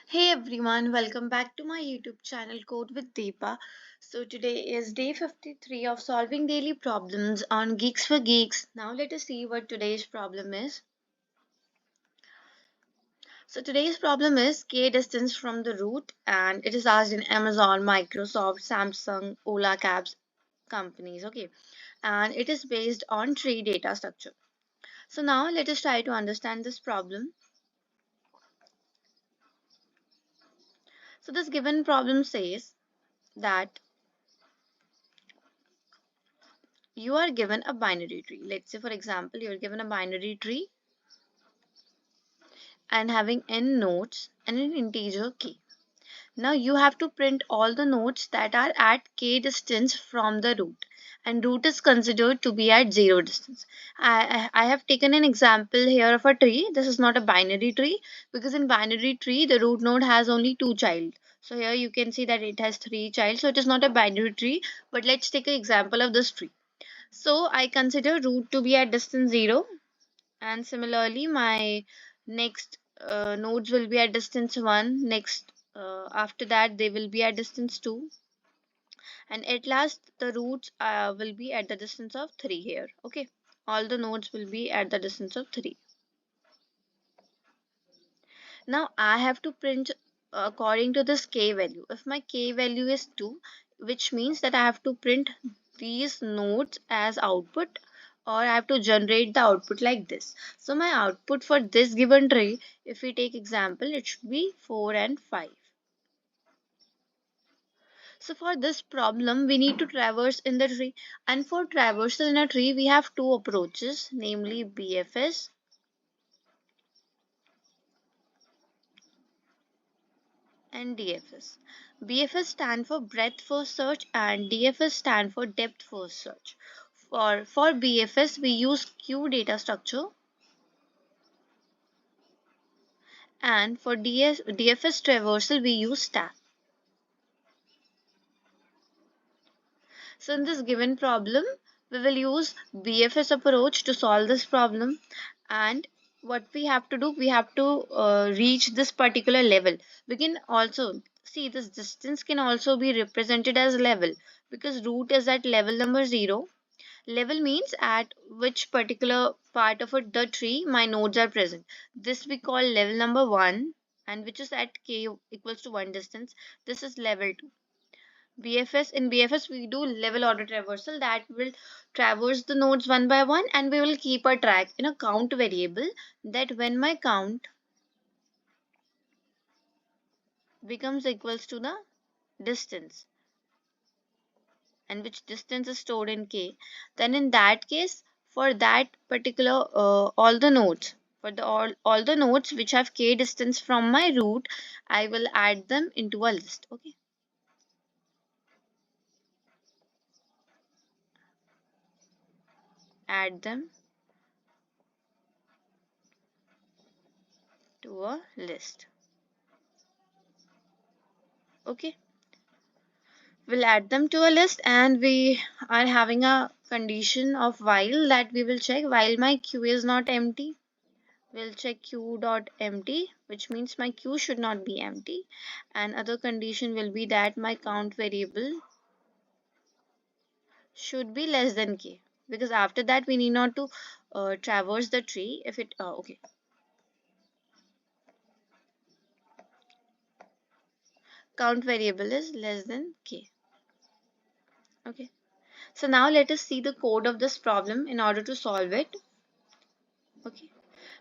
Hey everyone, welcome back to my YouTube channel Code with Deepa. So today is day 53 of solving daily problems on Geeks for Geeks. Now let us see what today's problem is. So today's problem is K distance from the root, and it is asked in Amazon, Microsoft, Samsung, Ola Cabs companies. Okay, and it is based on tree data structure. So now let us try to understand this problem. So this given problem says that you are given a binary tree. Let's say, for example, you're given a binary tree and having n nodes and an integer k. Now you have to print all the nodes that are at k distance from the root, and root is considered to be at 0 distance. I have taken an example here of a tree. This is not a binary tree because in binary tree the root node has only two child. So here you can see that it has three child. So it is not a binary tree. But let's take an example of this tree. So I consider root to be at distance 0, and similarly my next nodes will be at distance 1. Next, after that they will be at distance 2, and at last the roots will be at the distance of 3 here. Okay, all the nodes will be at the distance of 3. Now I have to print according to this k value. If my k value is 2, which means that I have to print these nodes as output, or I have to generate the output like this. So my output for this given tree, if we take example, it should be 4 and 5. So for this problem, we need to traverse in the tree. And for traversal in a tree, we have two approaches, namely BFS and DFS. BFS stand for breadth first search and DFS stand for depth first search. For BFS, we use queue data structure, and for DFS traversal, we use stack. So in this given problem, we will use BFS approach to solve this problem. And what we have to do, we have to reach this particular level. We can also see this distance can also be represented as level, because root is at level number 0. Level means at which particular part of the tree my nodes are present. This we call level number 1, and which is at k equals to 1 distance. This is level 2. BFS we do level order traversal, that will traverse the nodes one by one, and we will keep a track in a count variable, that when my count becomes equals to the distance, and which distance is stored in k, then in that case, for that particular all the nodes, for the all the nodes which have k distance from my root, I will add them into a list. Okay, add them to a list. Okay, we'll add them to a list, and we are having a condition of while, that we will check while my queue is not empty. We'll check queue dot empty, which means my queue should not be empty. And other condition will be that my count variable should be less than k, because after that we need not to traverse the tree. If it okay, count variable is less than k. Okay, so now let us see the code of this problem in order to solve it. Okay,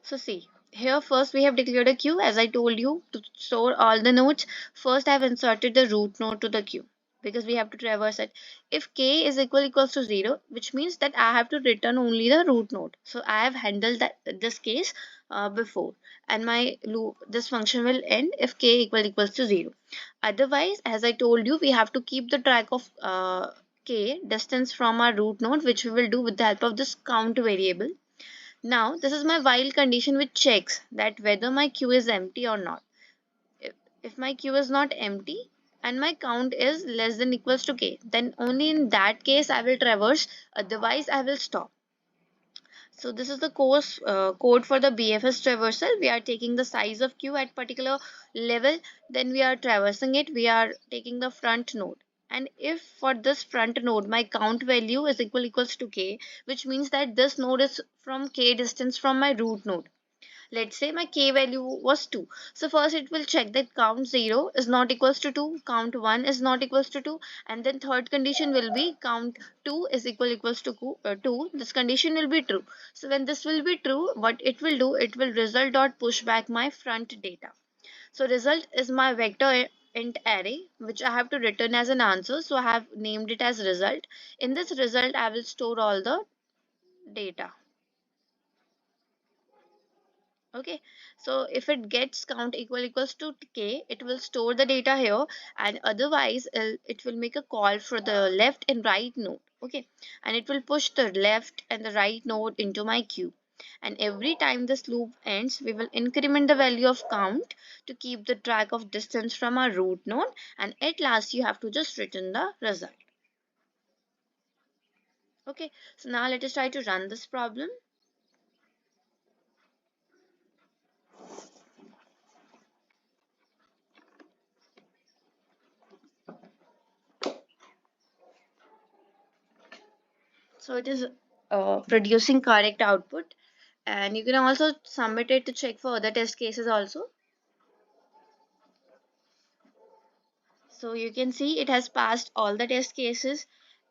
so see, here first we have declared a queue. As I told you, to store all the nodes, first I have inserted the root node to the queue, because we have to traverse it. If k is equals to 0, which means that I have to return only the root node. So I have handled that this case before, and my loop, this function will end if k equals to 0. Otherwise, as I told you, we have to keep the track of k distance from our root node, which we will do with the help of this count variable. Now, this is my while condition, which checks that whether my queue is empty or not. If my queue is not empty and my count is less than equals to k, then only in that case I will traverse, otherwise I will stop. So this is the course code for the BFS traversal. We are taking the size of queue at particular level, then we are traversing it. We are taking the front node. And if for this front node my count value is equals to k, which means that this node is from k distance from my root node. Let's say my k value was 2. So first it will check that count 0 is not equals to 2, count 1 is not equals to 2, and then third condition will be count 2 is equals to 2. This condition will be true. So when this will be true, what it will do, it will result dot push back my front data. So result is my vector int array which I have to return as an answer. So I have named it as result. In this result I will store all the data. Okay, so if it gets count equals to k, it will store the data here, and otherwise it will make a call for the left and right node. Okay, and it will push the left and the right node into my queue, and every time this loop ends we will increment the value of count to keep the track of distance from our root node, and at last you have to just return the result. Okay, so now let us try to run this problem. So it is producing correct output, and you can also submit it to check for other test cases also. So you can see it has passed all the test cases,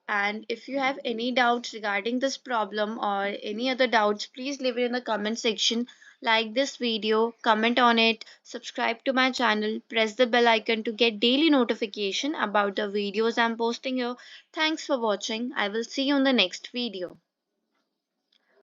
and if you have any doubts regarding this problem or any other doubts, please leave it in the comment section. Like this video, comment on it, subscribe to my channel, press the bell icon to get daily notification about the videos I'm posting here. Thanks for watching. I will see you in the next video.